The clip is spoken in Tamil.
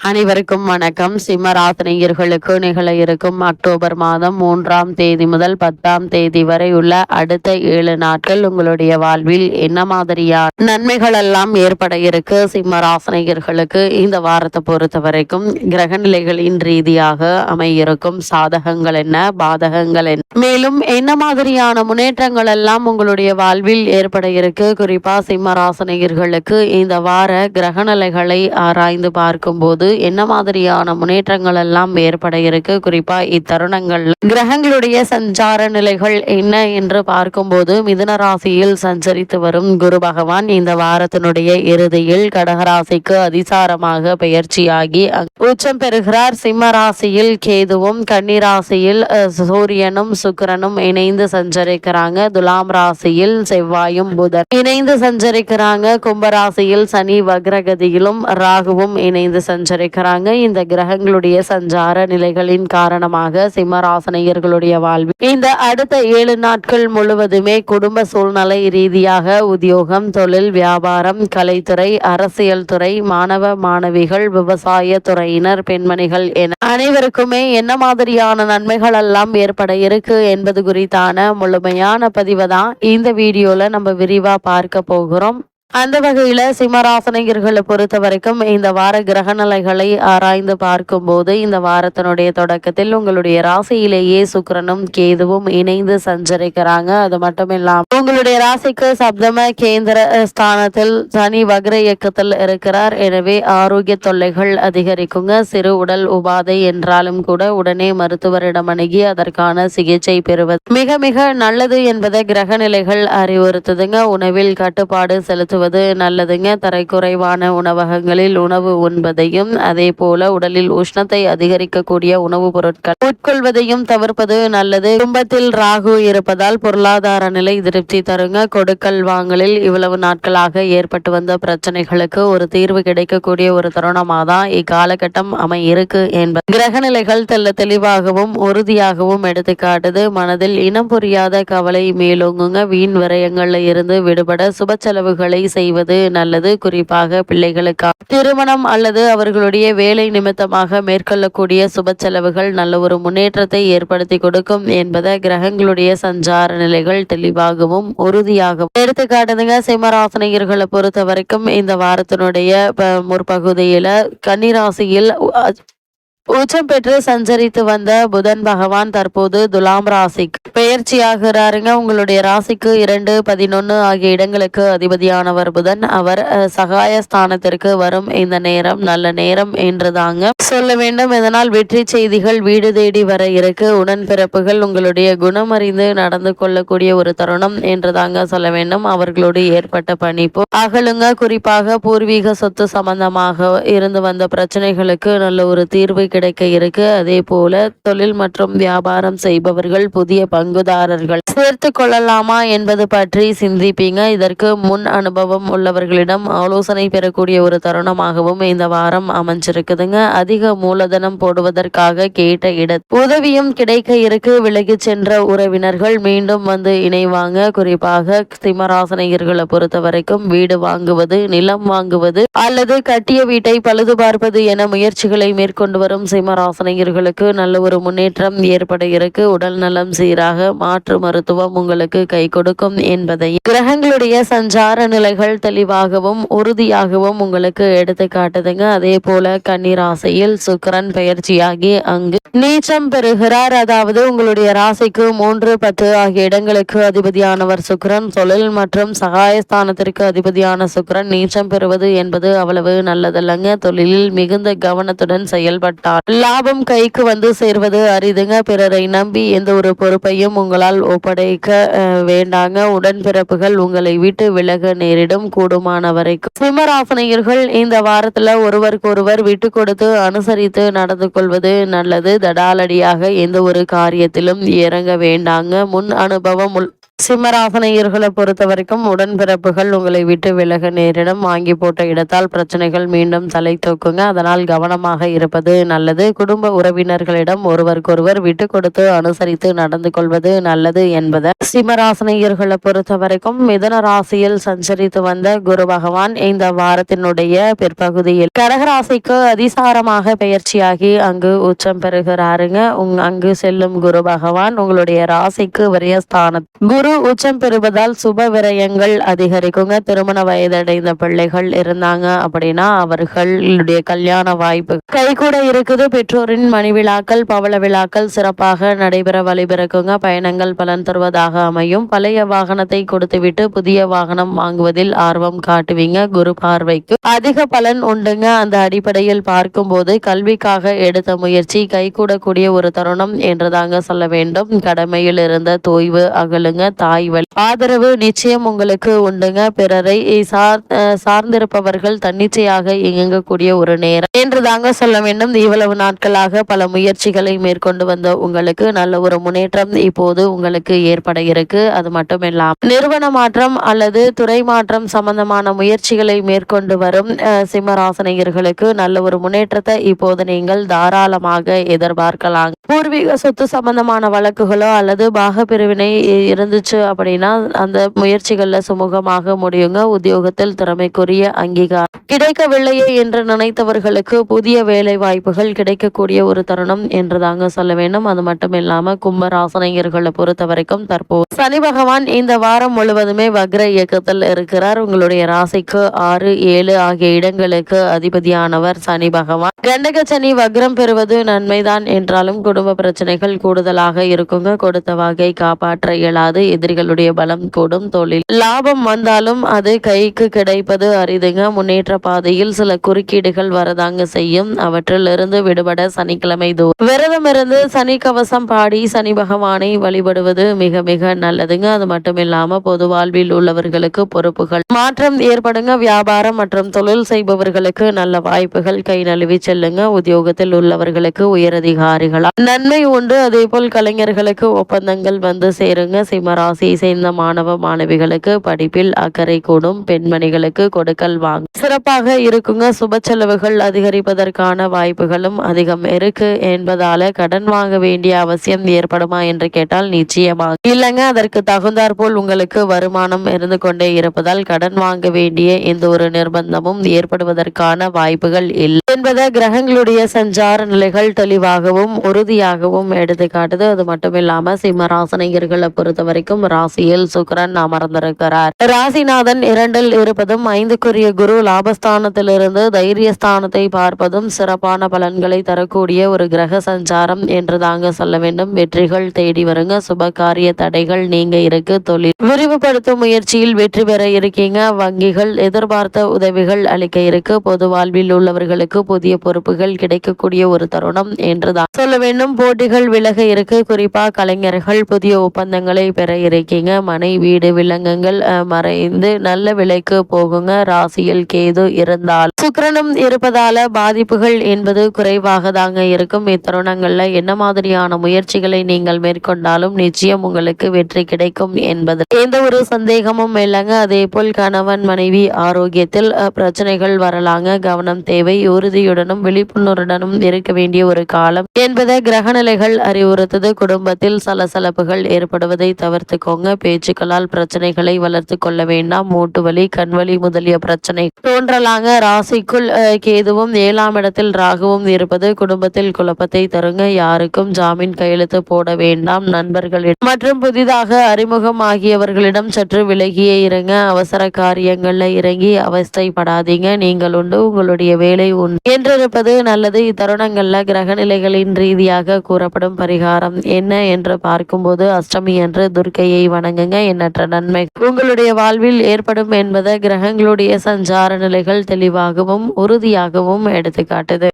அனைவருக்கும் வணக்கம். சிம்மராசினியர்களுக்கு நிகழ இருக்கும் அக்டோபர் மாதம் 3ஆம் தேதி முதல் 10ஆம் தேதி வரை உள்ள அடுத்த 7 நாட்கள் உங்களுடைய வாழ்வில் என்ன மாதிரியான நன்மைகள் எல்லாம் ஏற்பட இருக்கு சிம்மராசினியர்களுக்கு இந்த வாரத்தை பொறுத்த வரைக்கும் கிரக நிலைகளின் ரீதியாக அமையிருக்கும் சாதகங்கள் என்ன, பாதகங்கள் என்ன, மேலும் என்ன மாதிரியான முன்னேற்றங்கள் எல்லாம் உங்களுடைய வாழ்வில் ஏற்பட இருக்கு. குறிப்பா சிம்மராசினியர்களுக்கு இந்த வார கிரக நிலைகளை ஆராய்ந்து பார்க்கும்போது என்ன மாதிரியான முன்னேற்றங்கள் எல்லாம் ஏற்பட இருக்கு. குறிப்பா இத்தருணங்கள் கிரகங்களுடைய சஞ்சார நிலைகள் என்ன என்று பார்க்கும்போது மிதுன ராசியில் சஞ்சரித்து வரும் குரு பகவான் இந்த வாரத்தினுடைய இறுதியில் கடகராசிக்கு அதிசாரமாக பெயர்ச்சியாகி உச்சம் பெறுகிறார். சிம்ம ராசியில் கேதுவும் கன்னிராசியில் சூரியனும் சுக்கிரனும் இணைந்து சஞ்சரிக்கிறாங்க. துலாம் ராசியில் செவ்வாயும் புதன் இணைந்து சஞ்சரிக்கிறாங்க. கும்பராசியில் சனி வக்ரகதியிலும் ராகுவும் இணைந்து சஞ்சரிக்கிறாங்க. இந்த கிரகங்களுடைய சஞ்சார நிலைகளின் காரணமாக சிம்மராசினியர்களுடைய வாழ்வில் இந்த அடுத்த 7 நாட்கள் முழுவதுமே குடும்ப சூழ்நிலை ரீதியாக உத்தியோகம், தொழில், வியாபாரம், கலைத்துறை, அரசியல் துறை, மாணவ மாணவிகள், விவசாய துறையினர், பெண்மணிகள் என அனைவருக்குமே என்ன மாதிரியான நன்மைகள் எல்லாம் ஏற்பட இருக்கு என்பது குறித்தான முழுமையான பதிவை தான் இந்த வீடியோல நம்ம விரிவா பார்க்க போகிறோம். அந்த வகையில சிம்மராசினியர்களை பொறுத்த வரைக்கும் இந்த வார கிரக நிலைகளை ஆராய்ந்து பார்க்கும் போது இந்த வாரத்தினுடைய தொடக்கத்தில் உங்களுடைய ராசியிலேயே சுக்கிரனும் கேதுவும் இணைந்து சஞ்சரிக்கிறாங்க. அது மட்டும் இல்லாம உங்களுடைய ராசிக்கு சப்தம கேந்திர ஸ்தானத்தில் சனி வக்ர இயக்கத்தில் இருக்கிறார். எனவே ஆரோக்கிய தொல்லைகள் அதிகரிக்குங்க. சிறு உடல் உபாதை என்றாலும் கூட உடனே மருத்துவரிடம் அணுகி அதற்கான சிகிச்சை பெறுவது மிக மிக நல்லது என்பதை கிரக நிலைகள் அறிவுறுத்துதுங்க. உணவில் கட்டுப்பாடு செலுத்துவது நல்லதுங்க. தரைக்குறைவான உணவகங்களில் உணவு உண்பதையும் அதே போல உடலில் உஷ்ணத்தை அதிகரிக்கக்கூடிய உணவுப் பொருட்கள் உட்கொள்வதையும் தவிர்ப்பது நல்லது. குடும்பத்தில் ராகு இருப்பதால் பொருளாதார நிலை திருப்தி தருங்க. கொடுக்கல் வாங்கலில் இவ்வளவு நாட்களாக ஏற்பட்டு வந்த பிரச்சனைகளுக்கு ஒரு தீர்வு கிடைக்கக்கூடிய ஒரு தருணமாக தான் இக்காலகட்டம் இருக்கு என்பது கிரக நிலைகள் தெளிவாகவும் உறுதியாகவும் எடுத்துக்காட்டுது. மனதில் இனம் புரியாத கவலை மேலோங்குங்க. வீண் விரயங்கள்ல இருந்து விடுபட சுப செலவுகளை செய்வது நல்லது. குறிப்பாக பிள்ளைகளுக்கு திருமணம் அல்லது அவர்களுடைய வேலை நிமித்தமாக மேற்கொள்ளக்கூடிய சுப செலவுகள் நல்ல ஒரு முன்னேற்றத்தை ஏற்படுத்தி கொடுக்கும் என்பதை கிரகங்களுடைய சஞ்சார நிலைகள் தெளிவாகவும் உறுதியாகவும் எடுத்துக்காட்டுதுங்க. சிம்மராசினியர்களை பொறுத்த வரைக்கும் இந்த வாரத்தினுடைய முற்பகுதியில கன்னிராசியில் உச்சம் பெற்று சஞ்சரித்து வந்த புதன் பகவான் தற்போது துலாம் ராசிக்கு பெயர்ச்சியாகிறாருங்க. உங்களுடைய ராசிக்கு 2, 11 ஆகிய இடங்களுக்கு அதிபதியானவர் புதன். அவர் சகாயஸ்தானத்திற்கு வரும் இந்த நேரம் நல்ல நேரம் என்றுதாங்க சொல்ல வேண்டும். இதனால் வெற்றி செய்திகள் வீடு தேடி வர இருக்கு. உடன்பிறப்புகள் உங்களுடைய குணம் அறிந்து நடந்து கொள்ளக்கூடிய ஒரு தருணம் என்றுதாங்க சொல்ல வேண்டும். அவர்களோடு ஏற்பட்ட பணிப்பு அகலுங்க. குறிப்பாக பூர்வீக சொத்து சம்பந்தமாக இருந்து வந்த பிரச்சனைகளுக்கு நல்ல ஒரு தீர்வு கிடைக்க இருக்கு. அதே போல தொழில் மற்றும் வியாபாரம் செய்பவர்கள் புதிய பங்குதாரர்கள் சேர்த்து கொள்ளலாமா என்பது பற்றி சிந்திப்பீங்க. இதற்கு முன் அனுபவம் உள்ளவர்களிடம் ஆலோசனை பெறக்கூடிய ஒரு தருணமாகவும் இந்த வாரம் அமைஞ்சிருக்குதுங்க. அதிக மூலதனம் போடுவதற்காக கேட்ட உதவியும் கிடைக்க இருக்கு. விலகி சென்ற உறவினர்கள் மீண்டும் வந்து இணைவாங்க. குறிப்பாக சிம்மராசினியர்களை பொறுத்த வரைக்கும் வீடு வாங்குவது, நிலம் வாங்குவது அல்லது கட்டிய வீட்டை பழுது பார்ப்பது என முயற்சிகளை மேற்கொண்டு வரும் சிம்மராசினியர்களுக்கு நல்ல ஒரு முன்னேற்றம் ஏற்பட இருக்கு. உடல் நலம் சீராக மாற்று மருத்துவம் உங்களுக்கு கை கொடுக்கும் என்பதை கிரகங்களுடைய சஞ்சார நிலைகள் தெளிவாகவும் உறுதியாகவும் உங்களுக்கு எடுத்து காட்டுதுங்க. அதே போல கன்னிராசியில் சுக்கிரன் பெயர்ச்சியாகி அங்கு நீச்சம் பெறுகிறார். அதாவது உங்களுடைய ராசிக்கு 3, 10 ஆகிய இடங்களுக்கு அதிபதியானவர் சுக்கிரன். தொழில் மற்றும் சகாயஸ்தானத்திற்கு அதிபதியான சுக்கிரன் நீச்சம் பெறுவது என்பது அவ்வளவு நல்லதல்லங்க. தொழிலில் மிகுந்த கவனத்துடன் செயல்பட்டார் லாபம் கைக்கு வந்து சேர்வது அரிதுங்க. பிறரை நம்பி எந்த ஒரு பொறுப்பையும் உங்களால் ஒப்படைக்க வேண்டாங்க. உடன்பிறப்புகள் உங்களை விட்டு விலக நேரிடும். கூடுமான வரைக்கும் சிம்மராசினியர்கள் இந்த வாரத்துல ஒருவருக்கொருவர் விட்டு கொடுத்து அனுசரித்து நடந்து கொள்வது நல்லது. தடாலடியாக எந்த ஒரு காரியத்திலும் இறங்க வேண்டாங்க. முன் அனுபவம் சிம்மராசனையர்களை பொறுத்த வரைக்கும் உடன்பிறப்புகள் உங்களை விட்டு விலக நேரிடம். வாங்கி போட்ட இடத்தால் பிரச்சனைகள் மீண்டும் தலை தூக்குங்க. அதனால் கவனமாக இருப்பது நல்லது. குடும்ப உறவினர்களிடம் ஒருவருக்கொருவர் விட்டு கொடுத்து அனுசரித்து நடந்து கொள்வது நல்லது என்பதை சிம்மராசனையர்களை பொறுத்த வரைக்கும் மிதுன ராசியில் சஞ்சரித்து வந்த குரு பகவான் இந்த வாரத்தினுடைய பிற்பகுதியில் கடகராசிக்கு அதிசாரமாக பெயர்ச்சியாகி அங்கு உச்சம் பெறுகிறாருங்க. அங்கு செல்லும் குரு பகவான் உங்களுடைய ராசிக்கு விரயஸ்தான குரு உச்சம் பெறுவதால் சுப விரயங்கள் அதிகரிக்குங்க. திருமண வயதடைந்த பிள்ளைகள் இருந்தாங்க அப்படின்னா அவர்களுடைய கல்யாண வாய்ப்பு கை கூட இருக்குது. பெற்றோரின் மணி விழாக்கள் பவள விழாக்கள் சிறப்பாக நடைபெற வழிபிறக்குங்க. பயணங்கள் பலன் தருவதாக அமையும். பழைய வாகனத்தை கொடுத்துவிட்டு புதிய வாகனம் வாங்குவதில் ஆர்வம் காட்டுவீங்க. குரு பார்வைக்கு அதிக பலன் உண்டுங்க. அந்த அடிப்படையில் பார்க்கும்போது கல்விக்காக எடுத்த முயற்சி கைகூடக்கூடிய ஒரு தருணம் என்றுதாங்க சொல்ல வேண்டும். கடமையில் இருந்த தோய்வு அகலுங்க. தாய் வழி ஆதரவு நிச்சயம் உங்களுக்கு உண்டுங்க. பிறரை சார்ந்திருப்பவர்கள் தன்னிச்சையாக இயங்கக்கூடிய ஒரு நேரம் என்று தாங்க சொல்ல வேண்டும். இவ்வளவு நாட்களாக பல முயற்சிகளை மேற்கொண்டு வந்த உங்களுக்கு நல்ல ஒரு முன்னேற்றம் இப்போது உங்களுக்கு ஏற்பட இருக்கு. அது மட்டும் இல்லாமல் நிறுவன மாற்றம் அல்லது துறை மாற்றம் சம்பந்தமான முயற்சிகளை மேற்கொண்டு வரும் சிம்மராசனையர்களுக்கு நல்ல ஒரு முன்னேற்றத்தை இப்போது நீங்கள் தாராளமாக எதிர்பார்க்கலாம். பூர்வீக சொத்து சம்பந்தமான வழக்குகளோ அல்லது பாக பிரிவினை இருந்துச்சு அப்படின்னா அந்த முயற்சிகள்ல சுமூகமாக முடியுங்க. உத்தியோகத்தில் திறமைக்குரிய அங்கீகாரம் கிடைக்கவில்லையே என்று நினைத்தவர்களுக்கு புதிய வேலை வாய்ப்புகள் கிடைக்கக்கூடிய ஒரு தருணம் என்று தாங்க சொல்ல வேண்டும். அது மட்டும் இல்லாம கும்பராசனையர்களை பொறுத்த வரைக்கும் தற்போது சனி பகவான் இந்த வாரம் முழுவதுமே வக்ர இயக்கத்தில் இருக்கிறார். உங்களுடைய ராசிக்கு 6, 7 ஆகிய இடங்களுக்கு அதிபதியானவர் சனி பகவான். கண்டக சனி வக்ரம் பெறுவது நன்மைதான் என்றாலும் குடும்ப பிரச்சனைகள் கூடுதலாக இருக்குங்க. கொடுத்த வகை காப்பாற்ற இயலாது. எதிரிகளுடைய பலம் கூடும். தொழில் லாபம் வந்தாலும் அது கைக்கு கிடைப்பது அரிதுங்க. முன்னேற்ற பாதையில் சில குறுக்கீடுகள் வரதாங்க செய்யும். அவற்றில் இருந்து விடுபட சனிக்கிழமை விரதம் இருந்து சனி கவசம் பாடி சனி பகவானை வழிபடுவது மிக மிக நல்லதுங்க. அது மட்டும் இல்லாம பொது வாழ்வில் உள்ளவர்களுக்கு பொறுப்புகள் மாற்றம் ஏற்படுங்க. வியாபாரம் மற்றும் தொழில் செய்பவர்களுக்கு நல்ல வாய்ப்புகள் கை நழுவி செல்லுங்க. உத்தியோகத்தில் உள்ளவர்களுக்கு உயரதிகாரிகளால் நன்மை உண்டு. அதே போல் கலைஞர்களுக்கு ஒப்பந்தங்கள் வந்து சேருங்க. சிம்மராசியை சேர்ந்த மாணவ மாணவிகளுக்கு படிப்பில் அக்கறை கூடும். பெண்மணிகளுக்கு கொடுக்கல் வாங்க சிறப்பாக இருக்குங்க. சுப செலவுகள் அதிகரிப்பதற்கான வாய்ப்புகளும் அதிகம் இருக்கு என்பதால கடன் வாங்க வேண்டிய அவசியம் ஏற்படுமா என்று கேட்டால் நிச்சயமாக இல்லைங்க. அதற்கு தகுந்தாற் போல் உங்களுக்கு வருமானம் இருந்து கொண்டே இருப்பதால் கடன் வாங்க வேண்டிய எந்த ஒரு நிர்பந்தமும் ஏற்படுவதற்கான வாய்ப்புகள் இல்லை என்பதை கிரகங்களுடைய சஞ்சார நிலைகள் தெளிவாகவும் உறுதியாகவும் எடுத்து காட்டுது. அது மட்டும் இல்லாம சிம்மராசனையர்களை பொறுத்த வரைக்கும் ராசியில் சுக்கிரன் அமர்ந்திருக்கிறார். ராசிநாதன் 2ல் இருப்பதும் 5க்குரிய குரு லாபஸ்தானத்திலிருந்து தைரியஸ்தானத்தை பார்ப்பதும் சிறப்பான பலன்களை தரக்கூடிய ஒரு கிரக சஞ்சாரம் என்று தாங்க சொல்ல வேண்டும். வெற்றிகள் தேடி வருங்க. சுப காரிய தடைகள் நீங்க இருக்கு. தொழில் விரிவுபடுத்தும் முயற்சியில் வெற்றி பெற இருக்கீங்க. வங்கிகள் எதிர்பார்த்த உதவிகள் அளிக்க இருக்கு. பொது வாழ்வில் உள்ளவர்களுக்கு புதிய பொறுப்புகள் கிடைக்கக்கூடிய ஒரு தருணம் என்றுதான் சொல்ல வேண்டும். போட்டிகள் விலக இருக்கு. குறிப்பா கலைஞர்கள் புதிய ஒப்பந்தங்களை பெற இருக்கீங்க. மனை வீடு விலங்குகள் மறைந்து நல்ல விலைக்கு போகுங்க. ராசியில் கேது இருந்தால் சுக்கிரனும் இருப்பதால பாதிப்புகள் என்பது குறைவாக தாங்க இருக்கும். இத்தருணங்கள்ல என்ன மாதிரியான முயற்சிகளை நீங்கள் மேற்கொண்டாலும் நிச்சயம் உங்களுக்கு வெற்றி கிடைக்கும் என்பது எந்த ஒரு சந்தேகமும் இல்லைங்க. அதே போல் கணவன் மனைவி ஆரோக்கியத்தில் பிரச்சனைகள் வரலாங்க. கவனம் தேவை. உறுதியுடனும் விழிப்புணர்வுடனும் இருக்க வேண்டிய ஒரு காலம் என்பதை கிரகநிலைகள் அறிவுறுத்தது. குடும்பத்தில் சலசலப்புகள் ஏற்படுவதை தவிர்த்துக்கோங்க. பேச்சுக்களால் பிரச்சனைகளை வளர்த்து கொள்ள வேண்டாம். மூட்டு வலி கண்வலி முதலிய பிரச்சனை தோன்றலாங்க. ராசிக்குள் கேதுவும் 7ஆம் இடத்தில் ராகுவும் இருப்பது குடும்பத்தில் குழப்பத்தை தருங்க. யாருக்கும் ஜாமீன் கையெழுத்து போட வேண்டாம். நண்பர்களிடம் மற்றும் புதிதாக அறிமுகம் ஆகியவர்களிடம் சற்று விலகியே இருங்க. அவசர காரியங்கள்ல இறங்கி அவஸ்தைப்படாதீங்க. நீங்கள் உண்டு உங்களுடைய வேலை உண்டு என்றிருப்பது நல்லது. இத்தருணங்கள்ல கிரகநிலைகளின் ரீதியாக கூறப்படும் பரிகாரம் என்ன என்று பார்க்கும்போது அஷ்டமி என்று துர்க்கையை வணங்குங்க. எண்ணற்ற நன்மை உங்களுடைய வாழ்வில் ஏற்படும் என்பதை கிரகங்களுடைய சஞ்சார நிலைகள் தெளிவாகவும் உறுதியாகவும் எடுத்துக்காட்டுது.